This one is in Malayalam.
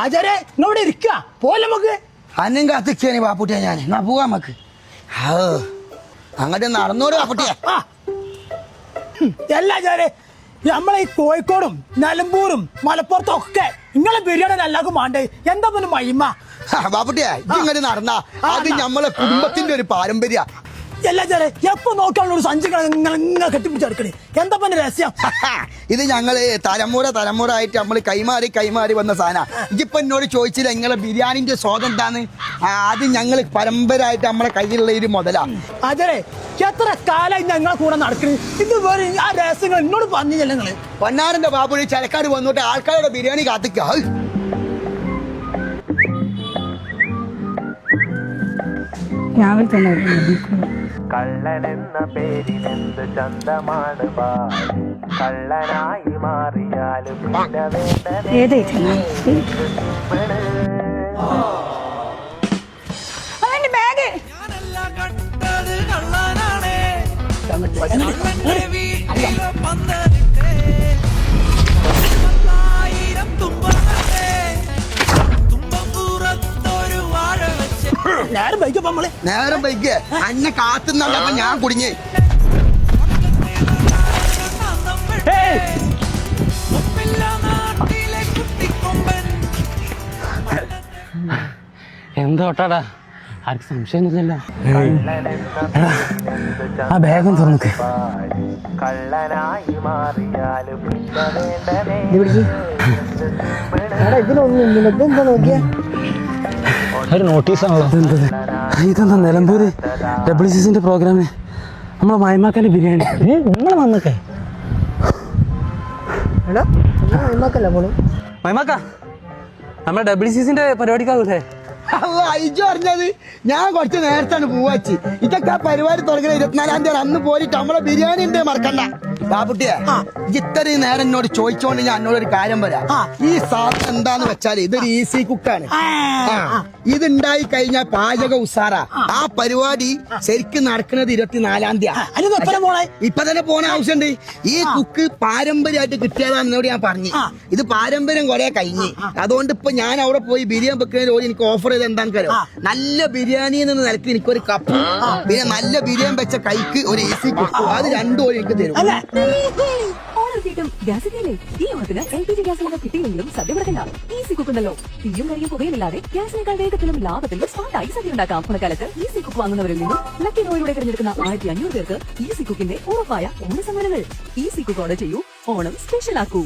ആചാരെ ഇങ്ങോട്ട് ഇരിക്ക പോലെ നമുക്ക് അന്നും കാത്തിക്കാണ് ബാപ്പുട്ടിയാ ഞാൻ എന്നാ പോവാ നമുക്ക് അങ്ങോട്ട് നടന്നോട് ബാപ്പുട്ടിയാ എല്ലാചാരെ നമ്മളെ ഈ കോഴിക്കോടും നിലമ്പൂരും മലപ്പുറത്തും ഒക്കെ നിങ്ങളെ ബിരിയാണി എല്ലാവർക്കും വേണ്ടേ എന്താ പിന്നെ മഹിമ ബാപ്പുട്ടിയാ ഇങ്ങനെ നടന്ന അത് നമ്മളെ കുടുംബത്തിന്റെ ഒരു പാരമ്പര്യ എല്ലാചാരെ എപ്പോ നോക്കാനുള്ള സഞ്ചികൾ നിങ്ങൾ കെട്ടിപ്പിടിച്ചെടുക്കണേ എന്താ പിന്നെ രഹസ്യം ഇത് ഞങ്ങള് തലമുറ ആയിട്ട് നമ്മൾ കൈമാറി വന്ന സാധനം ഇതിപ്പോ എന്നോട് ചോദിച്ചില്ല നിങ്ങളെ ബിരിയാണിന്റെ സ്വാദം എന്താന്ന് അത് ഞങ്ങൾ പരമ്പരായിട്ട് നമ്മളെ കയ്യിലുള്ള ഒരു മുതലാ ആചാരെ എത്ര കാലമായി ഞങ്ങളെ കൂടെ നടക്കണേ ഇത് വേറെ ആ രഹസ്യങ്ങൾ എന്നോട് പറഞ്ഞില്ല നിങ്ങള് പൊന്നാരന്റെ ബാബുഴി ചരക്കാട് വന്നോട്ട് ആൾക്കാരുടെ ബിരിയാണി കാത്തിക്ക രാവിലെ തന്നെ കള്ളനെന്ന പേരിനെന്ത് ചന്തമാണ് കള്ളനായി മാറിയാലും ബാഗ് നേരം ബൈക്ക് അന്നെ കാത്തുന്നപ്പോ ഞാൻ കുടുങ്ങി എന്തോട്ടാടാ ആർക്ക് സംശയമൊന്നുമില്ലല്ലോ ആ ബാഗും തുറന്നൊക്കെ കള്ളനായി മാറിയാലും ഒരു നോട്ടീസാണല്ലോ ഇതെന്താ നിലമ്പൂര് WCCന്റെ പ്രോഗ്രാമിന് നമ്മളെ മൈമാക്കാന്റെ ബിരിയാണി നിങ്ങൾ വന്നൊക്കെ മൈമാക്ക നമ്മളെ WCCന്റെ പരിപാടിക്കാവൂലേ അയച്ചു പറഞ്ഞത് ഞാൻ കുറച്ച് നേരത്താണ് പോവാച്ച് ഇതൊക്കെ ആ പരിപാടി തുടങ്ങുന്ന 24-ാം തീയതി അന്ന് പോയിട്ട് നമ്മളെ ബിരിയാണി ഉണ്ട് മറക്കണ്ട ബാബുട്ടിയെ ഇത്രയും നേരം എന്നോട് ചോദിച്ചോണ്ട് ഞാൻ എന്നോടൊരു കാര്യം പറയാം ഈ സാധനം എന്താന്ന് വെച്ചാല് ഇതൊരു ഈസി കുക്കാണ് ഇതുണ്ടായി കഴിഞ്ഞാൽ പാചക ഉസാറ ആ പരിപാടി ശരിക്കും നടക്കുന്നത് 24-ാം തീയതി ഇപ്പൊ തന്നെ പോണ ആവശ്യമുണ്ട് ഈ കുക്ക് പാരമ്പര്യമായിട്ട് കിട്ടിയതാന്ന് എന്നോട് ഞാൻ പറഞ്ഞു ഇത് പാരമ്പര്യം കുറെ കഴിഞ്ഞ് അതുകൊണ്ട് ഇപ്പൊ ഞാൻ അവിടെ പോയി ബിരിയാണി വെക്കുന്നതിന് എനിക്ക് ഓഫർ ചെയ്ത് എന്താണെന്ന് അറിയോ നല്ല ബിരിയാണി എന്ന നിലക്ക് എനിക്കൊരു കപ്പ് പിന്നെ നല്ല ബിരിയാണി വെച്ച കൈക്ക് ഒരു ഈസി കുക്ക് അത് രണ്ടും എനിക്ക് തരും ഈ ഓണത്തിന് LPG ഗ്യാസ് സിലിണ്ടർ കിട്ടിയില്ലെങ്കിലും സദ്യ മുടക്കണ്ട. ഈസി കുക്ക് ഉണ്ടല്ലോ. തീയും കരിയും പുകയില്ലാതെ ഗ്യാസിനേക്കാൾ വേഗത്തിലും ലാഭത്തിലും സ്മാർട്ടായി സദ്യ ഉണ്ടാക്കാം. ഓണക്കാലത്ത് ഈസി കുക്ക് വാങ്ങുന്നവരിൽ നിന്നും ലക്കി ഡ്രോയിലൂടെ തിരഞ്ഞെടുക്കുന്ന 1500 പേർക്ക് ഈസി കുക്കിന്റെ ഉറപ്പായ ഓണ സമ്മാനങ്ങൾ. ഈസി കുക്ക് ഓർഡർ ചെയ്യൂ, ഓണം സ്പെഷ്യൽ ആക്കൂ.